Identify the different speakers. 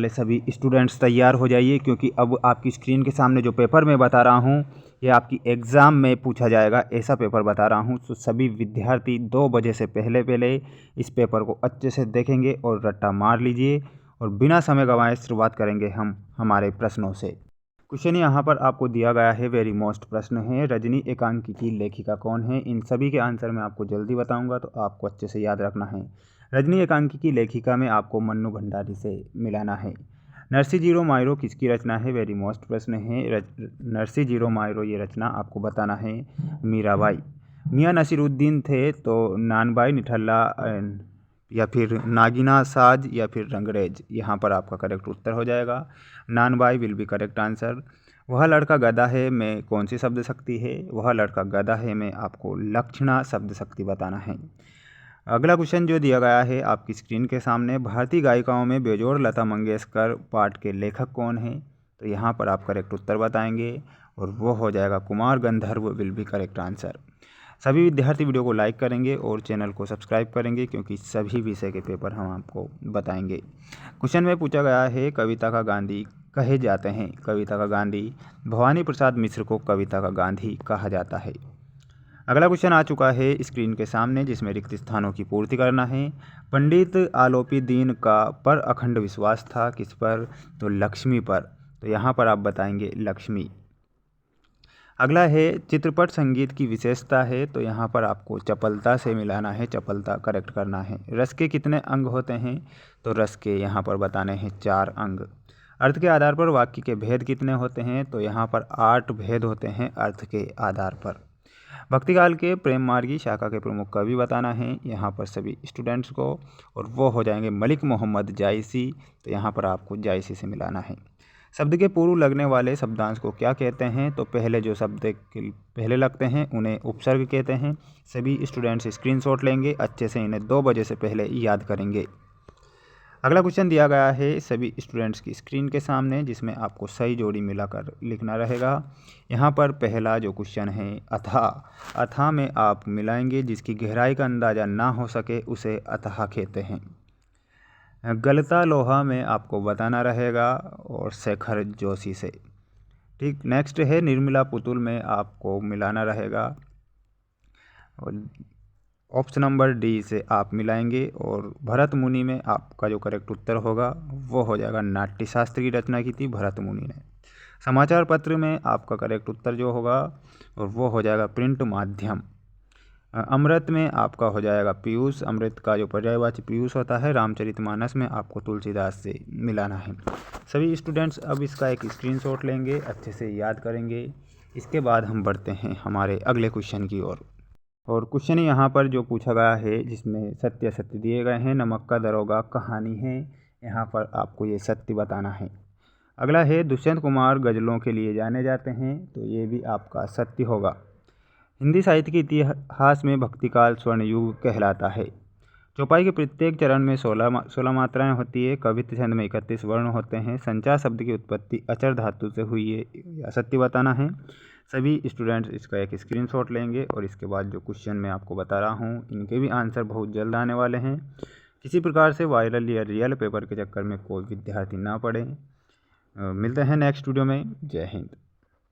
Speaker 1: वाले सभी स्टूडेंट्स तैयार हो जाइए, क्योंकि अब आपकी स्क्रीन के सामने जो पेपर मैं बता रहा हूँ ये आपकी एग्ज़ाम में पूछा जाएगा, ऐसा पेपर बता रहा हूँ। तो सभी विद्यार्थी 2 बजे से पहले पहले इस पेपर को अच्छे से देखेंगे और रट्टा मार लीजिए। और बिना समय गंवाए शुरुआत करेंगे हम हमारे प्रश्नों से। क्वेश्चन यहाँ पर आपको दिया गया है, वेरी मोस्ट प्रश्न है, रजनी एकांकी की लेखिका कौन है। इन सभी के आंसर मैं आपको जल्दी बताऊंगा, तो आपको अच्छे से याद रखना है। रजनी एकांकी की लेखिका में आपको मन्नू भंडारी से मिलाना है। नरसी जीरो मायरो किसकी रचना है, वेरी मोस्ट प्रश्न है। नरसी जीरो मायरो ये रचना आपको बताना है मीराबाई। मियाँ नसीरुद्दीन थे तो नानबाई निठल्ला या फिर नागिना साज या फिर रंगरेज, यहाँ पर आपका करेक्ट उत्तर हो जाएगा। नानबाई विल बी करेक्ट आंसर। वह लड़का गधा है में कौन सी शब्द शक्ति है, वह लड़का गधा है में आपको लक्षणा शब्द शक्ति बताना है। अगला क्वेश्चन जो दिया गया है आपकी स्क्रीन के सामने, भारतीय गायिकाओं में बेजोड़ लता मंगेशकर पाठ के लेखक कौन है, तो यहाँ पर आप करेक्ट उत्तर बताएंगे और वो हो जाएगा Kumar Gandharva will be correct answer. सभी विद्यार्थी वीडियो को लाइक करेंगे और चैनल को सब्सक्राइब करेंगे, क्योंकि सभी विषय के पेपर हम आपको बताएंगे। क्वेश्चन में पूछा गया है, कविता का गांधी कहे जाते हैं। कविता का गांधी भवानी प्रसाद मिश्र को कविता का गांधी कहा जाता है। अगला क्वेश्चन आ चुका है स्क्रीन के सामने, जिसमें रिक्त स्थानों की पूर्ति करना है। पंडित आलोपी दीन का पर अखंड विश्वास था, किस पर, तो लक्ष्मी पर, तो यहाँ पर आप बताएंगे लक्ष्मी। अगला है चित्रपट संगीत की विशेषता है, तो यहाँ पर आपको चपलता से मिलाना है, चपलता करेक्ट करना है। रस के कितने अंग होते हैं, तो रस के यहाँ पर बताने हैं 4 अंग। अर्थ के आधार पर वाक्य के भेद कितने होते हैं, तो यहाँ पर 8 भेद होते हैं अर्थ के आधार पर। भक्तिकाल के प्रेम मार्गी शाखा के प्रमुख कवि बताना है यहाँ पर सभी स्टूडेंट्स को, और वो हो जाएंगे मलिक मोहम्मद जायसी, तो यहाँ पर आपको जायसी से मिलाना है। शब्द के पूर्व लगने वाले शब्दांश को क्या कहते हैं, तो पहले जो शब्द के पहले लगते हैं उन्हें उपसर्ग कहते हैं। सभी स्टूडेंट्स स्क्रीनशॉट लेंगे, अच्छे से इन्हें 2 बजे से पहले याद करेंगे। अगला क्वेश्चन दिया गया है सभी स्टूडेंट्स की स्क्रीन के सामने, जिसमें आपको सही जोड़ी मिलाकर लिखना रहेगा। यहाँ पर पहला जो क्वेश्चन है अथाह, अथाह में आप मिलाएंगे जिसकी गहराई का अंदाज़ा ना हो सके उसे अथाह कहते हैं। गलता लोहा में आपको बताना रहेगा और शेखर जोशी से। ठीक, नेक्स्ट है निर्मला पुतुल में आपको मिलाना रहेगा और ऑप्शन नंबर डी से आप मिलाएंगे। और भरत मुनि में आपका जो करेक्ट उत्तर होगा वो हो जाएगा नाट्यशास्त्र की रचना की थी भरत मुनि ने। समाचार पत्र में आपका करेक्ट उत्तर जो होगा और वो हो जाएगा प्रिंट माध्यम। अमृत में आपका हो जाएगा पीयूष, अमृत का जो पर्यायवाची पीयूष होता है। रामचरितमानस में आपको तुलसीदास से मिलाना है। सभी स्टूडेंट्स अब इसका एक स्क्रीनशॉट लेंगे, अच्छे से याद करेंगे। इसके बाद हम बढ़ते हैं हमारे अगले क्वेश्चन की ओर। और क्वेश्चन यहाँ पर जो पूछा गया है जिसमें सत्य सत्य दिए गए हैं, नमक का दरोगा कहानी है, यहाँ पर आपको ये सत्य बताना है। अगला है दुष्यंत कुमार गज़लों के लिए जाने जाते हैं, तो ये भी आपका सत्य होगा। हिंदी साहित्य के इतिहास में भक्तिकाल स्वर्ण युग कहलाता है। चौपाई के प्रत्येक चरण में 16 मात्राएं होती है। कवित्व छंद में 31 वर्ण होते हैं। संचार शब्द की उत्पत्ति अचर धातु से हुई है, यह सत्य बताना है। सभी स्टूडेंट्स इसका एक स्क्रीनशॉट लेंगे और इसके बाद जो क्वेश्चन मैं आपको बता रहा हूँ इनके भी आंसर बहुत जल्द आने वाले हैं। किसी प्रकार से वायरल या रियल पेपर के चक्कर में कोई विद्यार्थी ना पड़े। मिलते हैं नेक्स्ट वीडियो में। जय हिंद।